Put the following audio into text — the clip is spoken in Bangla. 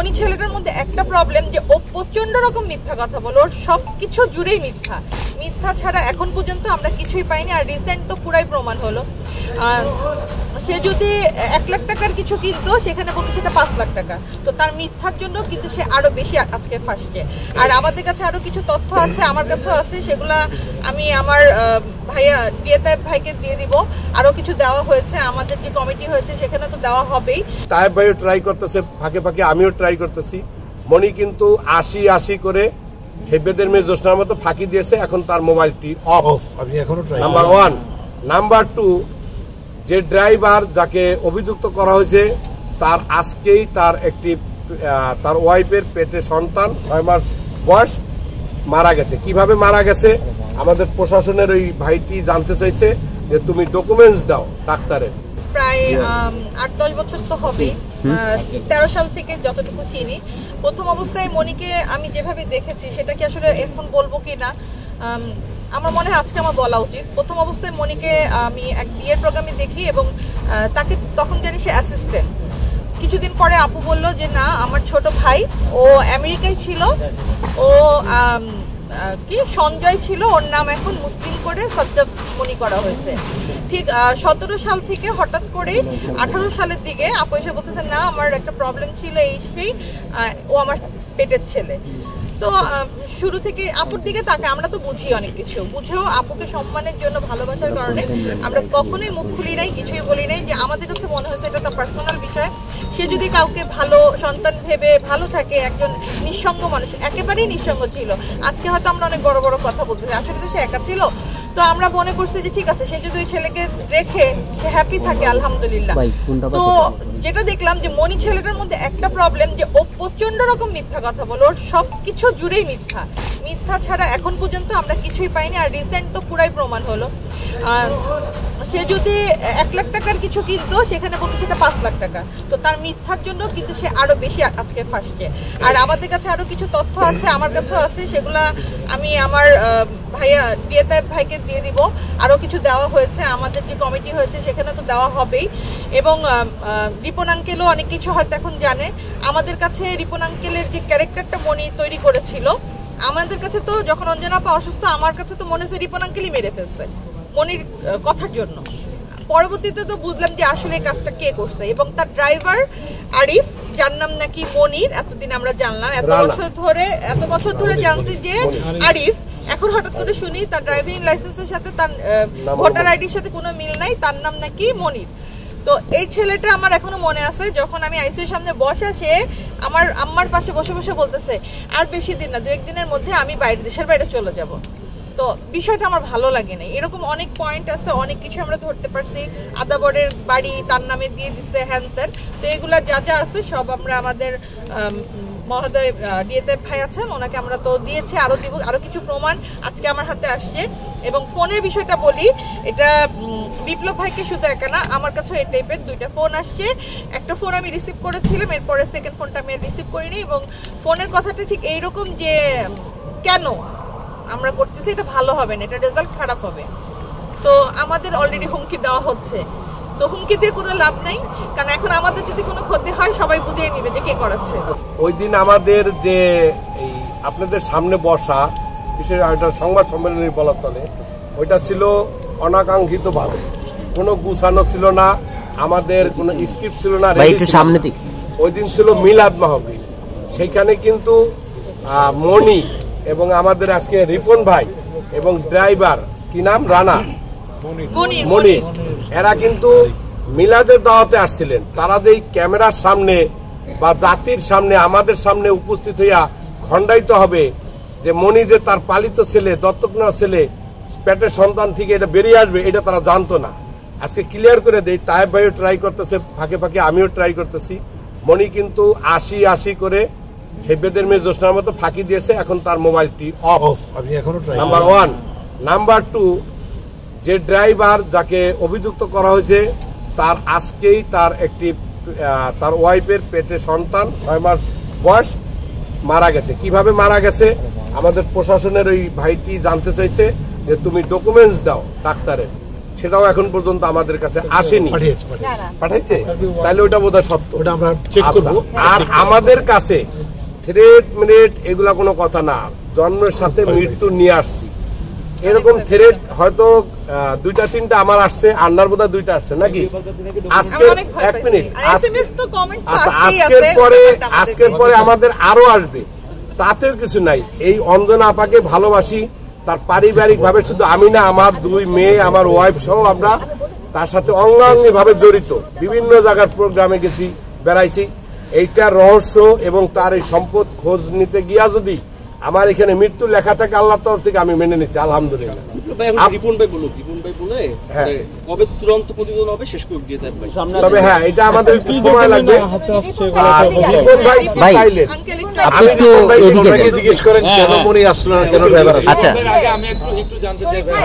মনি ছেলেটার মধ্যে একটা প্রবলেম যে ও প্রচন্ড রকম মিথ্যা কথা বলে, ওর সবকিছু জুড়েই মিথ্যা। মিথ্যা ছাড়া এখন পর্যন্ত আমরা কিছুই পাইনি। আর রিসেন্ট তো পুরাই প্রমাণ হলো, সে যদি 1 লাখ টাকার কিছু কিনতো সেখানে বলতো সেটা 5 লাখ টাকা। তো তার মিথ্যার জন্য কিন্তু সে আরো বেশি আজকে ফাঁসছে। আর আমাদের কাছে আরো কিছু তথ্য আছে, আমার কাছেও আছে, সেগুলা আমি আমার ভাইয়া তায়েব ভাইকে দিয়ে দিব। আরো কিছু দেওয়া হয়েছে, আমাদের যে কমিটি হয়েছে সেখানে তো দেওয়া হবেই। তায়েব ভাইও ট্রাই করতেছে, ফাঁকে ফাঁকে আমিও ট্রাই করতেছি। মনি কিন্তু 80 করে সেবেদের মেয়ে জোসনার মতো ফাঁকি দিয়েছে, এখন তার মোবাইলটি অফ। আপনি এখনো ট্রাই। নাম্বার 1। নাম্বার 2, যে ড্রাইভার যাকে অভিযুক্ত করা হয়েছে তার আজকেই তার ওয়াইফের পেটে সন্তান 6 মাস বয়স মারা গেছে। কিভাবে মারা গেছে আমাদের প্রশাসনের ওই ভাইটি জানতে চাইছে যে তুমি ডকুমেন্টস দাও ডাক্তারের। প্রায় 8-10 বছর তো হবে, 13 সাল থেকে যতটুকু চিনি। প্রথম অবস্থায় মনিকে আমি যেভাবে দেখেছি সেটা কি আসলে এখন বলবো কি না, আমার মনে হয় আজকে আমার বলা উচিত। প্রথম অবস্থায় মনিকে আমি এক বিয়ের প্রোগ্রামে দেখি এবং তাকে তখন জানি সে অ্যাসিস্ট্যান্ট। কিছুদিন পরে আপু বলল যে না, আমার ছোট ভাই ও আমেরিকায় ছিল, ও কি সঞ্জয় ছিল, ওর নাম এখন মুসলিম করে সাজ্জাদ মনি করা হয়েছে। ঠিক 17 সাল থেকে হঠাৎ করে 18 সালের দিকে আপু এসে বলতেছে না আমার একটা প্রবলেম ছিল, এই সেই ও আমার পেটের ছেলে। তো শুরু থেকে আপুর দিকে তাকে আমরা তো বুঝি অনেক কিছু, বুঝেও আপুকে সম্মানের জন্য ভালোবাসার কারণে আমরা কখনোই মুখ খুলি নাই, কিছুই বলি নাই। যে আমাদের কাছে মনে হয়েছে এটা তার পার্সোনাল বিষয়। সে যদি কাউকে ভালো সন্তান ভেবে ভালো থাকে, একজন নিঃসঙ্গ মানুষ, একেবারেই নিঃসঙ্গ ছিল। আজকে হয়তো আমরা অনেক বড় বড় কথা বলতেছি, আসলে তো সে একা ছিল। তো আমরা মনে করছি যে ঠিক আছে, সে যদি ওই ছেলেকে রেখে সে হ্যাপি থাকে আলহামদুলিল্লাহ। তো যেটা দেখলাম যে মনি ছেলেটার মধ্যে একটা প্রবলেম যে ও প্রচন্ড রকম মিথ্যা কথা বলে, ওর সবকিছু জুড়েই মিথ্যা। মিথ্যা ছাড়া এখন পর্যন্ত আমরা কিছুই পাইনি। আর রিসেন্ট তো পুরাই প্রমাণ হলো, সে যদি 1 লাখ টাকার কিছু কিনতো সেখানে বলতো সেটা 5 লাখ টাকা। তো তার মিথ্যার জন্য কিন্তু সে আরো বেশি আজকে ফাঁসছে। আর আমাদের কাছে আরো কিছু তথ্য আছে, আমার কাছেও আছে, সেগুলা আমি আমার ভাইয়া তায়েব ভাইকে দিয়ে দিব। আরো কিছু দেওয়া হয়েছে, আমাদের যে কমিটি হয়েছে সেখানে তো দেওয়া হবেই। এবং রিপন আঙ্কেলও অনেক কিছু হয়তো এখন জানে। আমাদের কাছে রিপন আঙ্কেলের যে ক্যারেক্টারটা মনি তৈরি করেছিল, আমাদের কাছে তো যখন অঞ্জনা আপা অসুস্থ, আমার কাছে তো মনে হচ্ছে রিপন আঙ্কেলই মেরে ফেলছে মনির কথার জন্য। পরবর্তীতে তো বুঝলাম যে আসলে এই কাজটা কে করছে। এবং তার ড্রাইভার আরিফ, যার নাম নাকি মনির, এতদিন আমরা জানলাম, এত বছর ধরে জানছি যে আরিফ। এখন হঠাৎ করে শুনি তার ড্রাইভিং লাইসেন্সের সাথে তার ভোটার আইডির সাথে কোনো মিল নাই, তার নাম নাকি মনির। তো এই ছেলেটা আমার এখনো মনে আছে, যখন আমি আইসিইউর সামনে বসে, সে আমার আম্মার পাশে বসে বসে বলতেছে আর বেশি দিন না, 2-1 দিনের মধ্যে আমি দেশের বাইরে চলে যাব। তো বিষয়টা আমার ভালো লাগে না। এরকম অনেক পয়েন্ট আছে, অনেক কিছু আমরা ধরতে পারছি। আদাবরের বাড়ি তার নামে দিয়ে দিচ্ছে, হ্যান ত্যান। তো এগুলা যা যা আছে সব আমরা আমাদের মহোদয় তায়েব ভাই আছেন, ওনাকে আমরা তো দিয়েছি, আরো দিব। আরো কিছু প্রমাণ আজকে আমার হাতে আসছে। এবং ফোনের বিষয়টা বলি, এটা বিপ্লব ভাইকে শুধু একা না, আমার কাছেও এই টাইপের 2টা ফোন আসছে। একটা ফোন আমি রিসিভ করেছিলাম, এরপরে সেকেন্ড ফোনটা আমি রিসিভ করিনি। এবং ফোনের কথাটা ঠিক এইরকম যে কেন আমরা করতেছি, এটা ভালো হবে না, এটা রেজাল্ট খারাপ হবে। তো আমাদের অলরেডি হুমকি দেওয়া হচ্ছে। তো হুমকি দিয়ে কোনো লাভ নাই, কারণ এখন আমাদের যদি কোনো ক্ষতি হয় সবাই বুঝিয়ে নিবে যে কে করাচ্ছে। ওই দিন আমাদের যে এই আপনাদের সামনে বসা, বিশেষ সংবাদ সম্মেলনে বলা চলে, ওইটা ছিল অনাকাঙ্ক্ষিত ভাবে, কোনো গুছানো ছিল না, আমাদের কোনো স্ক্রিপ্ট ছিল না। ওই দিন ছিল মিলাদ মাহফিল। সেইখানে কিন্তু মনি এবং আমাদের আজকে রিপন ভাই এবং ড্রাইভার কি নাম রানা মনি, এরা কিন্তু মিলাদের দাওয়াতে আসছিলেন। তারা যেই ক্যামেরার সামনে বা জাতির সামনে আমাদের সামনে উপস্থিত হইয়া খণ্ডায়িত হবে যে মনি যে তার পালিত ছেলে, দত্তক নেওয়া ছেলে, পেটের সন্তান থেকে এটা বেরিয়ে আসবে, এটা তারা জানতো না। আজকে ক্লিয়ার করে দেই, তায়েব ভাইও ট্রাই করতেছে, ফাঁকে ফাঁকে আমিও ট্রাই করতেছি। মনি কিন্তু 80 করে সেবেদের মেয়ে জোসনার মতো ফাঁকি দিয়েছে, এখন তার মোবাইলটি অফ। আপনি এখনো ট্রাই। নাম্বার 1। নাম্বার 2, যে ড্রাইভার যাকে অভিযুক্ত করা হয়েছে তার আজকেই তার ওয়াইফের পেটে সন্তান 6 মাস বয়স মারা গেছে। কিভাবে মারা গেছে আমাদের প্রশাসনের ওই ভাইটি জানতে চাইছে যে তুমি ডকুমেন্টস দাও ডাক্তারের। সেটাও এখন পর্যন্ত আমাদের কাছে আসেনি। না না পাঠাইছে? তাহলে ওটা বোধহয় সত্য। ওটা আমরা চেক করব। আর আমাদের কাছে থ্রেট মিনিট এগুলা কোনো কথা না, জন্মের সাথে মৃত্যু নিয়ে আসছি। এরকম থ্রেট হয়তো 2-3টা আমার আসছে, আন্নার বোধহয় 2টা আসছে নাকি? আজকে এক মিনিট, আচ্ছা আজকের পরে আমাদের আরো আসবে, তাতে কিছু নাই। এই অঞ্জনা আপাকে ভালোবাসি, তার পারিবারিক ভাবে শুধু আমি না, আমার 2 মেয়ে, আমার ওয়াইফ সহ আমরা তার সাথে অঙ্গাঙ্গি ভাবে জড়িত। বিভিন্ন জায়গার প্রোগ্রামে গেছি, বেড়াইছি। এইটার রহস্য এবং তার এই সম্পদ খোঁজ নিতে গিয়া যদি আমার এখানে মৃত্যু লেখা থাকে আল্লাহর তরফ থেকে, আমি মেনে নিচ্ছি আলহামদুলিল্লাহ। তবে হ্যাঁ, এটা আমাদের একটু সময় লাগবে। রিপন ভাই কি চাইলেন? আপনি একটু এদিকে জিজ্ঞেস করেন কেন মনে আসলো না, কেন ড্রাইভার আসলো। আচ্ছা আমি একটু জানতে চাই ভাই,